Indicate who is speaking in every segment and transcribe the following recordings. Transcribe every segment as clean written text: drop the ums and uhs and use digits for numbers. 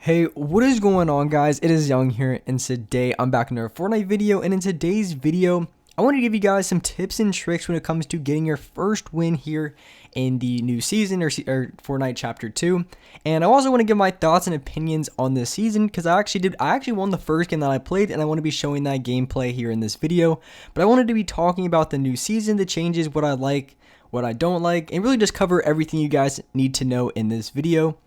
Speaker 1: Hey, what is going on, guys? It is Young here, and today I'm back in another Fortnite video. And in today's video, I want to give you guys some tips and tricks when it comes to getting your first win here in the new season or Fortnite Chapter 2. And I also want to give my thoughts and opinions on this season because I actually won the first game that I played, and I want to be showing that gameplay here in this video. But I wanted to be talking about the new season, the changes, what I like, what I don't like, and really just cover everything you guys need to know in this video.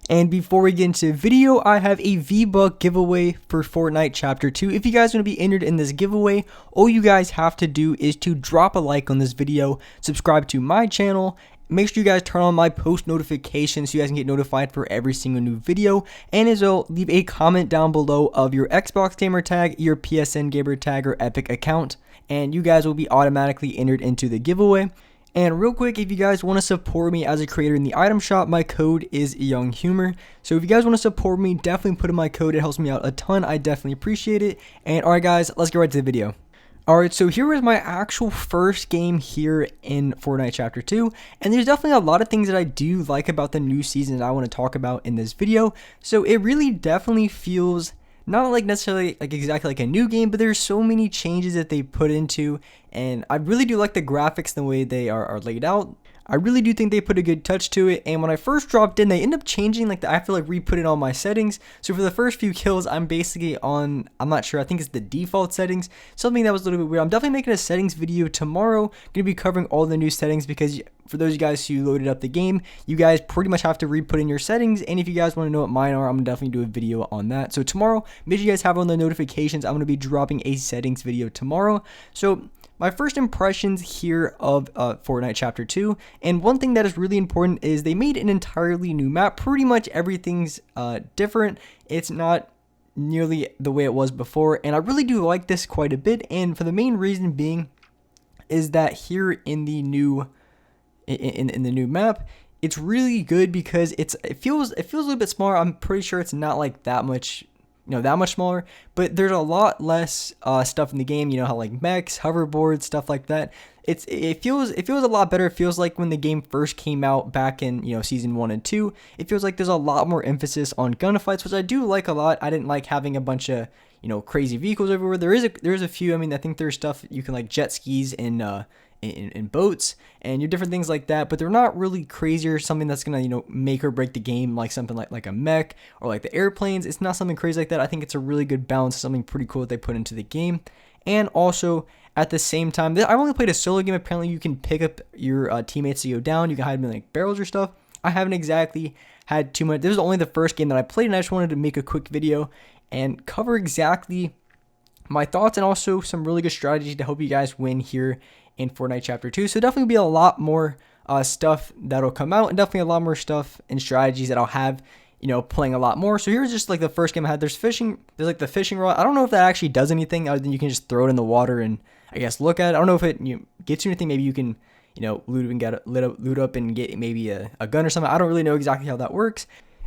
Speaker 1: And before we get into the video, I have a V-Buck giveaway for Fortnite Chapter 2. If you guys want to be entered in this giveaway, all you guys have to do is to drop a like on this video, subscribe to my channel, make sure you guys turn on my post notifications so you guys can get notified for every single new video, and as well, leave a comment down below of your Xbox gamer tag, your PSN gamer tag, or Epic account, and you guys will be automatically entered into the giveaway. And real quick, if you guys want to support me as a creator in the item shop, my code is YoungHumor. So if you guys want to support me, definitely put in my code. It helps me out a ton. I definitely appreciate it. And alright guys, let's get right to the video. Alright, so here is my actual first game here in Fortnite Chapter 2. And there's definitely a lot of things that I do like about the new season that I want to talk about in this video. So it really definitely feels not like necessarily like exactly like a new game, but there's so many changes that they put into, and I really do like the graphics, the way they are laid out. I really do think they put a good touch to it, and when I first dropped in, they end up changing, like I have to like re-put it on my settings. So for the first few kills, I'm basically on, I'm not sure, I think it's the default settings, something that was a little bit weird. I'm definitely making a settings video tomorrow, gonna be covering all the new settings, because for those of you guys who loaded up the game, you guys pretty much have to re-put in your settings, and if you guys want to know what mine are, I'm gonna definitely do a video on that. So tomorrow, make sure you guys have on the notifications. I'm gonna be dropping a settings video tomorrow. So my first impressions here of Fortnite Chapter 2, and one thing that is really important is they made an entirely new map. Pretty much everything's different. It's not nearly the way it was before, and I really do like this quite a bit, and for the main reason being is that here in the new new map, it's really good because it feels a little bit smaller. I'm pretty sure it's not like that much, that much smaller, but there's a lot less stuff in the game. You know how like mechs, hoverboards, stuff like that. It feels a lot better. It feels like when the game first came out back in season 1 and 2. It feels like there's a lot more emphasis on gunfights, which I do like a lot. I didn't like having a bunch of crazy vehicles everywhere. There is a few. I mean, I think there's stuff you can like jet skis in boats and different things like that, but they're not really crazy or something that's gonna make or break the game, like something like a mech or like the airplanes. It's not something crazy like that. I think it's a really good balance, something pretty cool that they put into the game. And also at the same time, I only played a solo game. Apparently you can pick up your teammates to go down. You can hide them in like barrels or stuff. I haven't exactly had too much. This was only the first game that I played, and I just wanted to make a quick video and cover exactly my thoughts and also some really good strategies to help you guys win here in Fortnite Chapter 2. So definitely be a lot more stuff that'll come out, and definitely a lot more stuff and strategies that I'll have, playing a lot more. So here's just like the first game I had. There's like the fishing rod. I don't know if that actually does anything other than you can just throw it in the water and I guess look at it. I don't know if it gets you anything. Maybe you can loot up and get maybe a gun or something. I don't really know exactly how that works.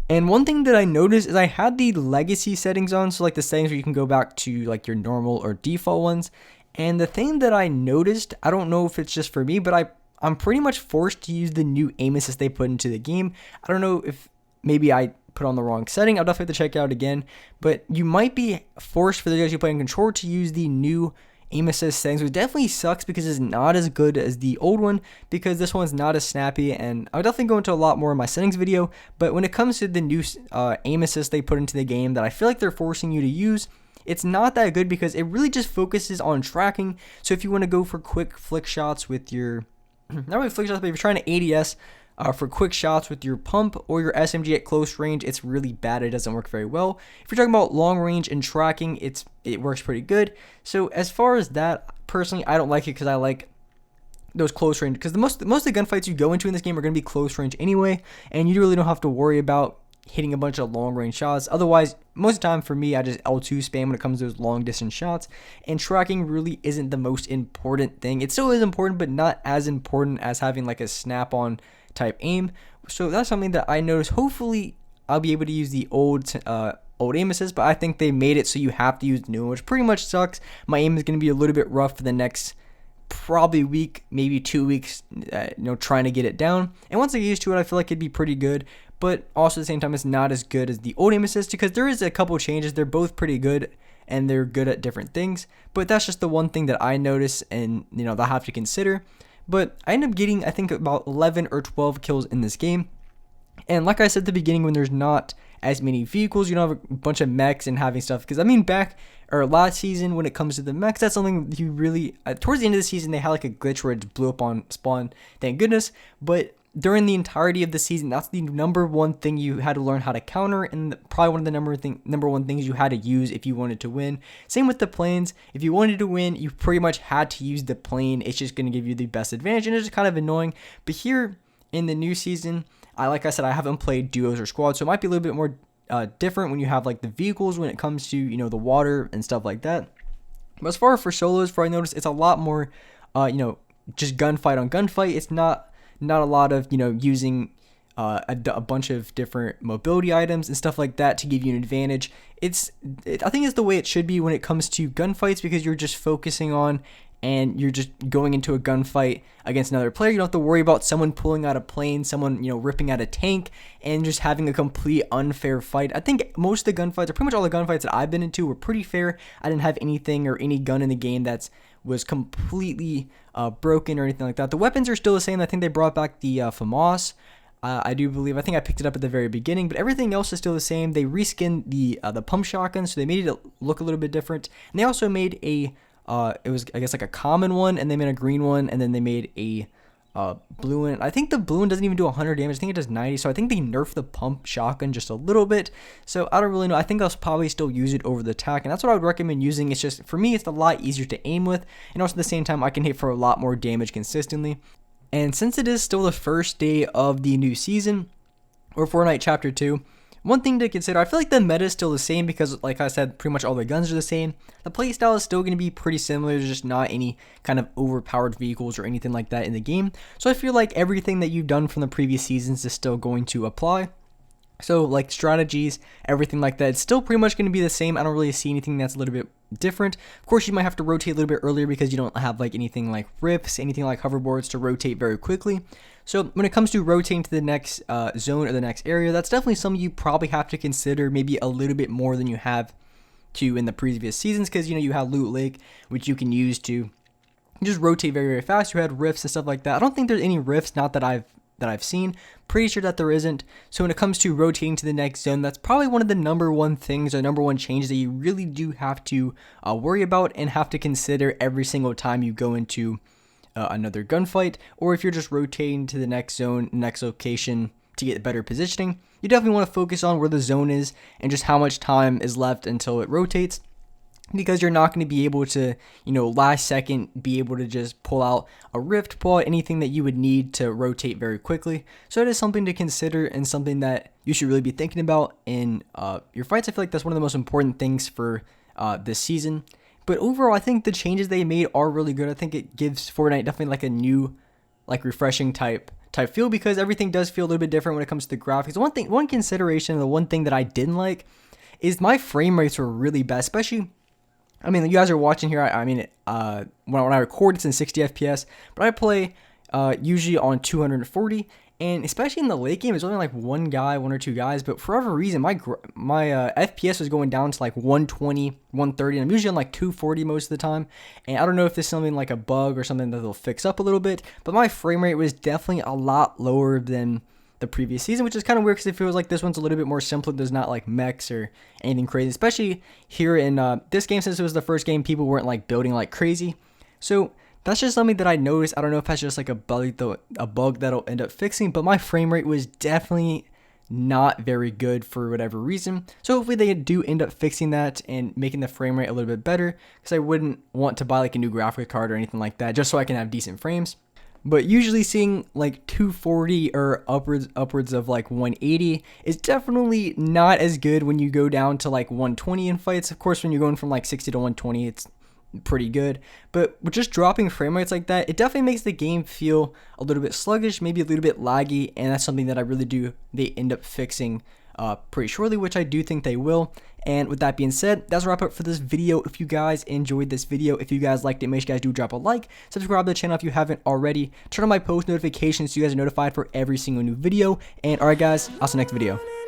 Speaker 1: And one thing that I noticed is I had the legacy settings on, so like the settings where you can go back to like your normal or default ones. And the thing that I noticed, I don't know if it's just for me, but I'm pretty much forced to use the new aim assist they put into the game. I don't know if maybe I put on the wrong setting. I'll definitely have to check it out again. But you might be forced, for the guys who play in control, to use the new aim assist settings, which definitely sucks because it's not as good as the old one, because this one's not as snappy, and I'll definitely go into a lot more in my settings video. But when it comes to the new aim assist they put into the game that I feel like they're forcing you to use, it's not that good because it really just focuses on tracking. So if you want to go for quick flick shots with your, not really flick shots, but if you're trying to ADS for quick shots with your pump or your SMG at close range, it's really bad. It doesn't work very well. If you're talking about long range and tracking, it works pretty good. So as far as that, personally, I don't like it because I like those close range, because most of the gunfights you go into in this game are going to be close range anyway, and you really don't have to worry about hitting a bunch of long range shots. Otherwise, most of the time for me, I just L2 spam when it comes to those long distance shots, and tracking really isn't the most important thing. It still is important, but not as important as having like a snap-on type aim. So that's something that I noticed. Hopefully I'll be able to use the old aim assist, but I think they made it so you have to use the new one, which pretty much sucks. My aim is going to be a little bit rough for the next probably week, maybe 2 weeks, trying to get it down. And once I get used to it, I feel like it'd be pretty good. but also at the same time it's not as good as the old aim assist because there is a couple changes. They're both pretty good and they're good at different things, but that's just the one thing that I notice and that I have to consider. But I end up getting, I think, about 11 or 12 kills in this game. And like I said at the beginning, when there's not as many vehicles, you don't have a bunch of mechs and having stuff. Because I mean, back or last season, when it comes to the mechs, that's something you really towards the end of the season they had like a glitch where it blew up on spawn. Thank goodness. But during the entirety of the season, that's the number one thing you had to learn how to counter, and probably one of the number one things you had to use if you wanted to win. Same with the planes. If you wanted to win, you pretty much had to use the plane. It's just going to give you the best advantage, and it's just kind of annoying. But here in the new season, like I said, I haven't played duos or squads, so it might be a little bit more different when you have like the vehicles when it comes to the water and stuff like that. But as far for solos, I noticed it's a lot more just gunfight on gunfight. It's not a lot of using a bunch of different mobility items and stuff like that to give you an advantage. I think it's the way it should be when it comes to gunfights, because you're just focusing on and you're just going into a gunfight against another player. You don't have to worry about someone pulling out a plane, someone ripping out a tank, and just having a complete unfair fight. I think most of the gunfights, or pretty much all the gunfights that I've been into, were pretty fair. I didn't have anything or any gun in the game was completely broken or anything like that. The weapons are still the same. I think they brought back the FAMAS. I do believe. I think I picked it up at the very beginning, but everything else is still the same. They reskinned the pump shotgun, so they made it look a little bit different. And they also made it was, I guess, like a common one, and they made a green one, and then they made a blue one. I think the blue one doesn't even do 100 damage. I think it does 90, so I think they nerfed the pump shotgun just a little bit. So I don't really know. I think I'll probably still use it over the tac, and that's what I would recommend using. It's just, for me, it's a lot easier to aim with, and also at the same time, I can hit for a lot more damage consistently. And since it is still the first day of the new season, or Fortnite Chapter 2, one thing to consider, I feel like the meta is still the same because, like I said, pretty much all the guns are the same. The playstyle is still going to be pretty similar. There's just not any kind of overpowered vehicles or anything like that in the game. So I feel like everything that you've done from the previous seasons is still going to apply. So like strategies, everything like that, it's still pretty much going to be the same. I don't really see anything that's a little bit different. Of course, you might have to rotate a little bit earlier because you don't have like anything like rifts, anything like hoverboards to rotate very quickly. So when it comes to rotating to the next zone or the next area, that's definitely something you probably have to consider maybe a little bit more than you have to in the previous seasons, because you have Loot Lake, which you can use to just rotate very, very fast. You had rifts and stuff like that. I don't think there's any rifts, not that I've seen. Pretty sure that there isn't. So when it comes to rotating to the next zone, that's probably one of the number one things or number one changes that you really do have to worry about and have to consider every single time you go into another gunfight, or if you're just rotating to the next zone, next location to get better positioning. You definitely want to focus on where the zone is and just how much time is left until it rotates, because you're not going to be able to, last second be able to just pull out a rift, pull out anything that you would need to rotate very quickly. So it is something to consider and something that you should really be thinking about in your fights. I feel like that's one of the most important things for this season. But overall, I think the changes they made are really good. I think it gives Fortnite definitely like a new, like refreshing type feel, because everything does feel a little bit different when it comes to the graphics. One consideration, the one thing that I didn't like is my frame rates were really bad, especially, I mean, you guys are watching here. When I record, it's in 60 FPS, but I play usually on 240, and especially in the late game, it's only like one or two guys. But for whatever reason, my FPS was going down to like 120, 130, and I'm usually on like 240 most of the time. And I don't know if this is something like a bug or something that they'll fix up a little bit, but my frame rate was definitely a lot lower than the previous season, which is kind of weird because it feels like this one's a little bit more simple. There's not like mechs or anything crazy, especially here in this game, since it was the first game, people weren't like building like crazy. So that's just something that I noticed. I don't know if that's just like a bug that'll end up fixing, but my frame rate was definitely not very good for whatever reason. So hopefully they do end up fixing that and making the frame rate a little bit better, because I wouldn't want to buy like a new graphic card or anything like that just so I can have decent frames. But usually seeing like 240 or upwards of like 180 is definitely not as good when you go down to like 120 in fights. Of course, when you're going from like 60 to 120, it's pretty good. But with just dropping frame rates like that, it definitely makes the game feel a little bit sluggish, maybe a little bit laggy, and that's something that I really do they end up fixing pretty shortly, which I do think they will. And with that being said, that's a wrap up for this video. If you guys enjoyed this video, if you guys liked it, make sure you guys do drop a like, subscribe to the channel if you haven't already, turn on my post notifications so you guys are notified for every single new video. And alright guys, I'll see you next video.